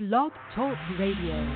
Blog Talk Radio.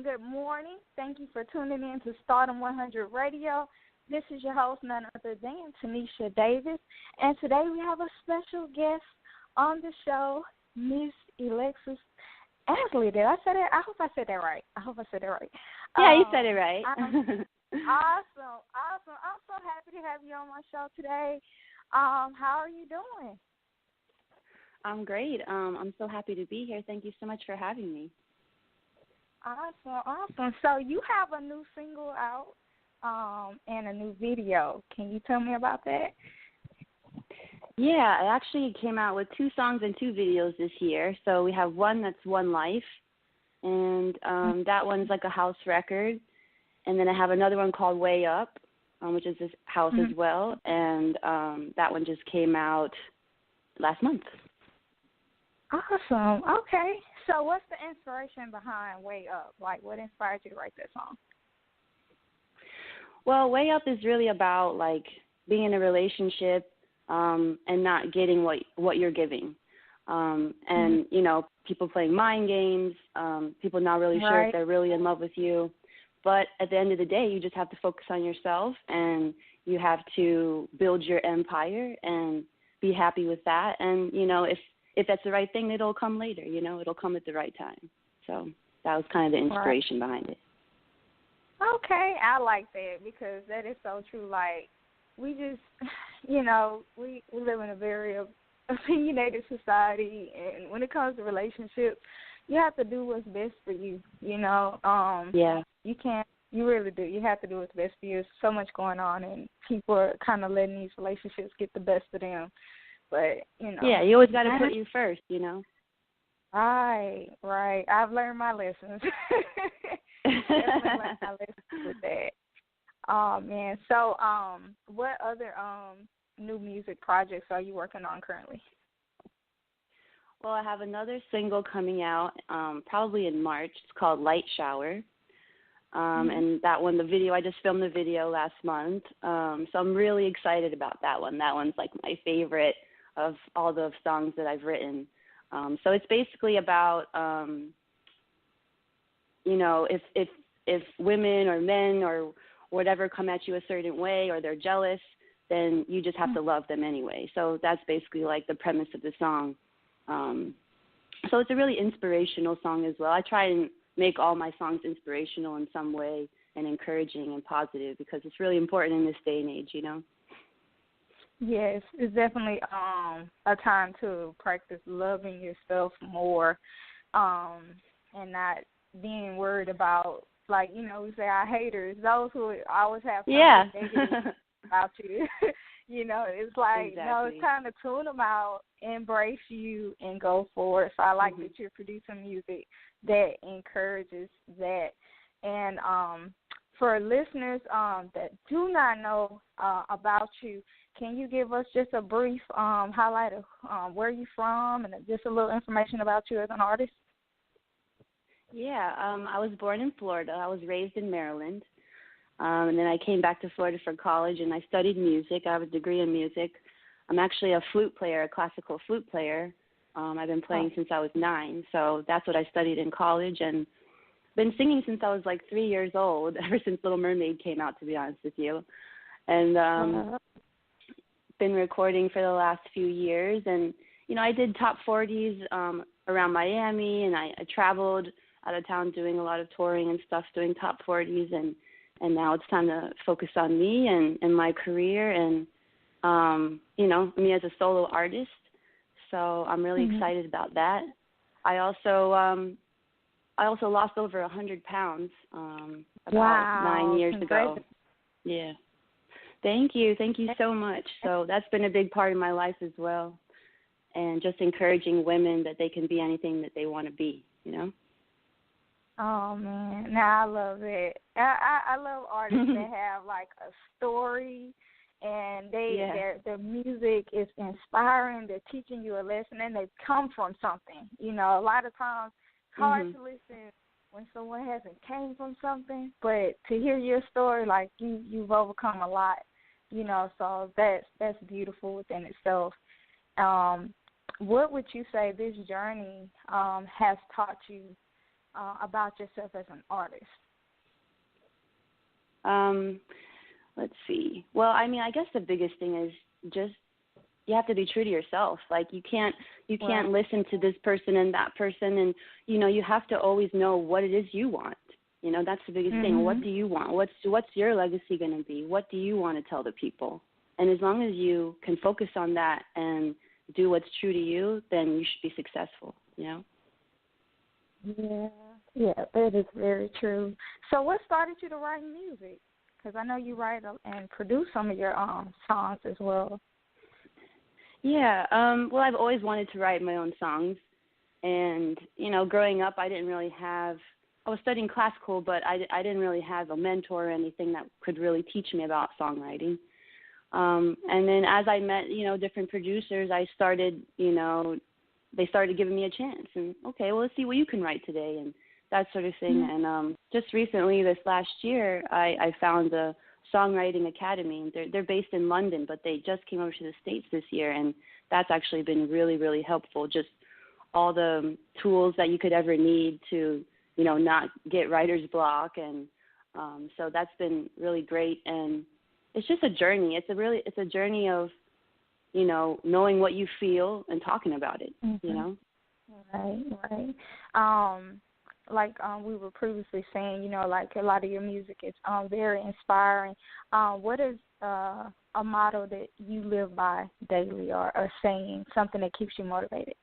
Good morning. Thank you for tuning in to Stardom 100 Radio. This is your host, none other than Tanisha-Davis. And today we have a special guest on the show, Miss Elexis Ansley. Did I say that? I hope I said that right. Yeah, you said it right. Awesome. I'm so happy to have you on my show today. How are you doing? I'm great. I'm so happy to be here. Thank you so much for having me. Awesome. So you have a new single out and a new video. Can you tell me about that? Yeah, I actually came out with 2 songs and 2 videos this year. So we have one that's One Life, and that one's like a house record. And then I have another one called Way Up, which is this house as well. And that one just came out last month. Awesome. Okay. So what's the inspiration behind Way Up? Like, what inspired you to write that song? Well, Way Up is really about, like, being in a relationship and not getting what you're giving. And, you know, people playing mind games, people not really sure if they're really in love with you. But at the end of the day, you just have to focus on yourself, and you have to build your empire and be happy with that. And, you know, if that's the right thing, it'll come later, you know, it'll come at the right time. So that was kind of the inspiration behind it. Okay, I like that because that is so true. Like, we just, you know, we live in a very opinionated society, and when it comes to relationships, you have to do what's best for you, you know. You really do. You have to do what's best for you. There's so much going on, and people are kind of letting these relationships get the best of them. But, you know. Yeah, you always got to put you first, you know. Right. I've learned my lessons. Definitely learned my lessons with that. Oh, man. So what other new music projects are you working on currently? Well, I have another single coming out probably in March. It's called Light Shower. And that one, I just filmed the video last month. So I'm really excited about that one. That one's like my favorite of all the songs that I've written. So it's basically about, you know, if women or men or whatever come at you a certain way or they're jealous, then you just have to love them anyway. So that's basically like the premise of the song. So it's a really inspirational song as well. I try and make all my songs inspirational in some way and encouraging and positive because it's really important in this day and age, you know. Yes, it's definitely a time to practice loving yourself more and not being worried about, like, you know, we say our haters, those who always have something negative about you. You know, it's like, no, it's time to tune them out, embrace you, and go forward. So I like that you're producing music that encourages that. And for listeners that do not know about you, can you give us just a brief highlight of where you're from and just a little information about you as an artist? Yeah, I was born in Florida. I was raised in Maryland. And then I came back to Florida for college, and I studied music. I have a degree in music. I'm actually a flute player, a classical flute player. I've been playing since I was 9, so that's what I studied in college, and been singing since I was like 3 years old, ever since Little Mermaid came out, to be honest with you. And been recording for the last few years. And, you know, I did top 40s around Miami, and I traveled out of town doing a lot of touring and stuff, doing top 40s, and now it's time to focus on me and my career and, you know, me as a solo artist. So I'm really excited about that. I also lost over 100 pounds about 9 years ago. Yeah. Thank you so much. So that's been a big part of my life as well, and just encouraging women that they can be anything that they want to be, you know. Oh man, now I love it. I love artists that have like a story, and their music is inspiring. They're teaching you a lesson, and they come from something. You know, a lot of times it's hard to listen when someone hasn't came from something, but to hear your story, like you've overcome a lot. You know, so that's beautiful within itself. What would you say this journey has taught you about yourself as an artist? Let's see. Well, I mean, I guess the biggest thing is just you have to be true to yourself. Like you can't listen to this person and that person, and you know, you have to always know what it is you want. You know, that's the biggest thing. What do you want? What's your legacy going to be? What do you want to tell the people? And as long as you can focus on that and do what's true to you, then you should be successful, you know? Yeah, that is very true. So what started you to write music? Because I know you write and produce some of your songs as well. Yeah, well, I've always wanted to write my own songs. And, you know, growing up, I was studying classical, but I didn't really have a mentor or anything that could really teach me about songwriting. And then as I met, you know, different producers, I started, you know, they started giving me a chance. And, okay, well, let's see what you can write today and that sort of thing. And just recently, this last year, I found a songwriting academy. They're based in London, but they just came over to the States this year, and that's actually been really, really helpful. Just all the tools that you could ever need to, you know, not get writer's block. And so that's been really great. And it's just a journey. It's a journey of, you know, knowing what you feel and talking about it, you know? Right. Like we were previously saying, you know, like a lot of your music is very inspiring. What is a motto that you live by daily, or a saying, something that keeps you motivated?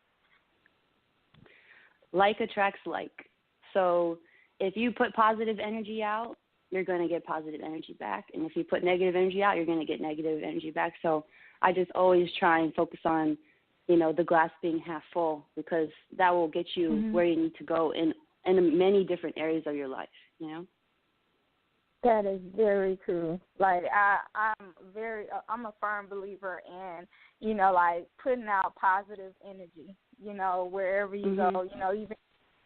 Like attracts like. So if you put positive energy out, you're going to get positive energy back. And if you put negative energy out, you're going to get negative energy back. So I just always try and focus on, you know, the glass being half full, because that will get you where you need to go in many different areas of your life, you know? That is very true. Like I'm a firm believer in, you know, like putting out positive energy, you know, wherever you go, you know, even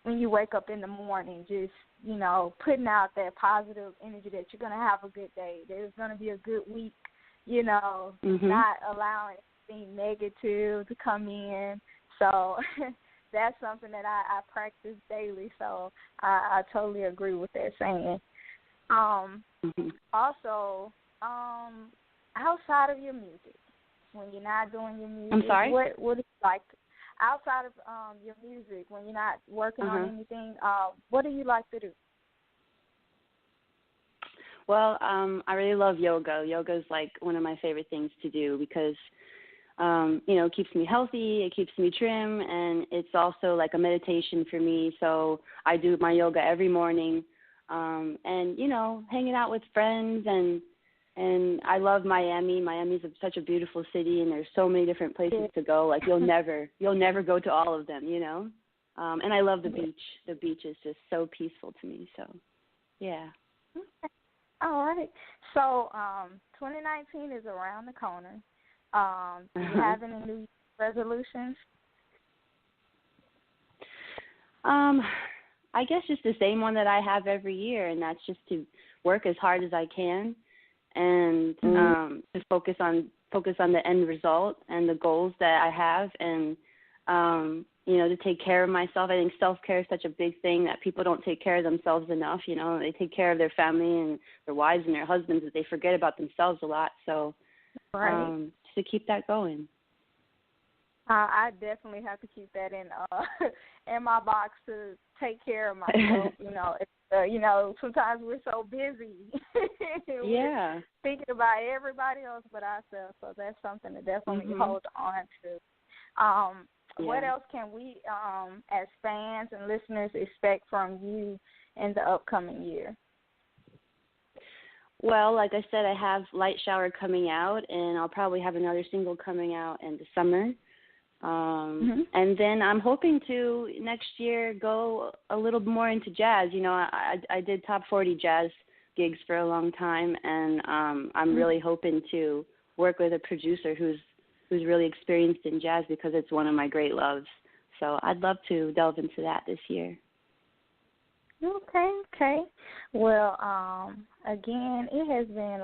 when you wake up in the morning, just, you know, putting out that positive energy that you're going to have a good day, there's going to be a good week, you know, not allowing anything negative to come in. So that's something that I practice daily. So I totally agree with that saying. Also, outside of your music, when you're not doing your music, I'm sorry? what is it like outside of your music, when you're not working on anything, what do you like to do? Well, I really love yoga. Yoga is like one of my favorite things to do because, you know, it keeps me healthy, it keeps me trim, and it's also like a meditation for me. So I do my yoga every morning, and, you know, hanging out with friends, and I love Miami. Miami's such a beautiful city, and there's so many different places to go. Like you'll never go to all of them, you know. And I love the beach. The beach is just so peaceful to me. So, yeah. Okay. All right. So 2019 is around the corner. Do you have any new resolutions? I guess just the same one that I have every year, and that's just to work as hard as I can and to focus on the end result and the goals that I have, and to take care of myself. I think self-care is such a big thing that people don't take care of themselves enough. They take care of their family and their wives and their husbands, but they forget about themselves a lot. So just to keep that going. I definitely have to keep that in my box to take care of myself. Sometimes we're so busy. We're thinking about everybody else but ourselves. So that's something to definitely hold on to. What else can we, as fans and listeners, expect from you in the upcoming year? Well, like I said, I have Light Shower coming out, and I'll probably have another single coming out in the summer. And then I'm hoping to next year go a little more into jazz. I did top 40 jazz gigs for a long time, and I'm really hoping to work with a producer who's really experienced in jazz, because it's one of my great loves. So I'd love to delve into that this year. Okay. Well, again, it has been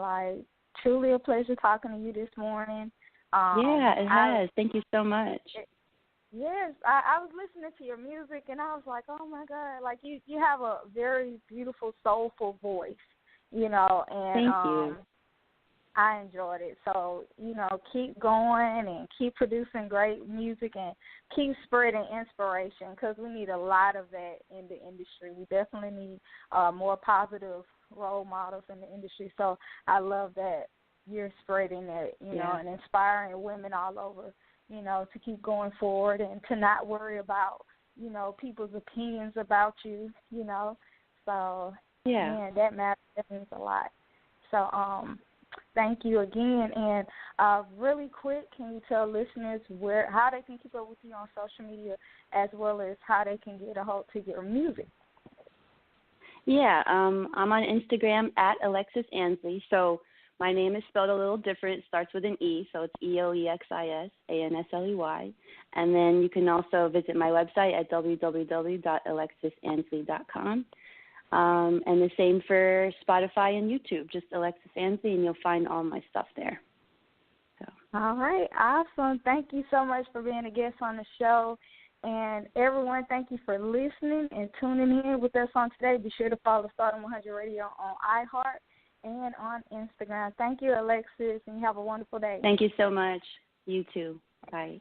truly a pleasure talking to you this morning. It has. Thank you so much. Yes, I was listening to your music, and I was like, oh, my God, you have a very beautiful, soulful voice, and Thank you. I enjoyed it. So, keep going and keep producing great music and keep spreading inspiration, because we need a lot of that in the industry. We definitely need more positive role models in the industry. So I love that you're spreading that, and inspiring women all over, to keep going forward and to not worry about, people's opinions about you, So, man, that matters. That means a lot. So, thank you again. And really quick, can you tell listeners how they can keep up with you on social media, as well as how they can get a hold to your music? Yeah, I'm on Instagram at Elexis Ansley. So my name is spelled a little different. It starts with an E, so it's ELEXISANSLEY. And then you can also visit my website at www.alexisansley.com. And the same for Spotify and YouTube, just Elexis Ansley, and you'll find all my stuff there. So. All right, awesome. Thank you so much for being a guest on the show. And everyone, thank you for listening and tuning in with us on today. Be sure to follow Stardom 100 Radio on iHeart and on Instagram. Thank you, Elexis, and you have a wonderful day. Thank you so much. You too. Bye.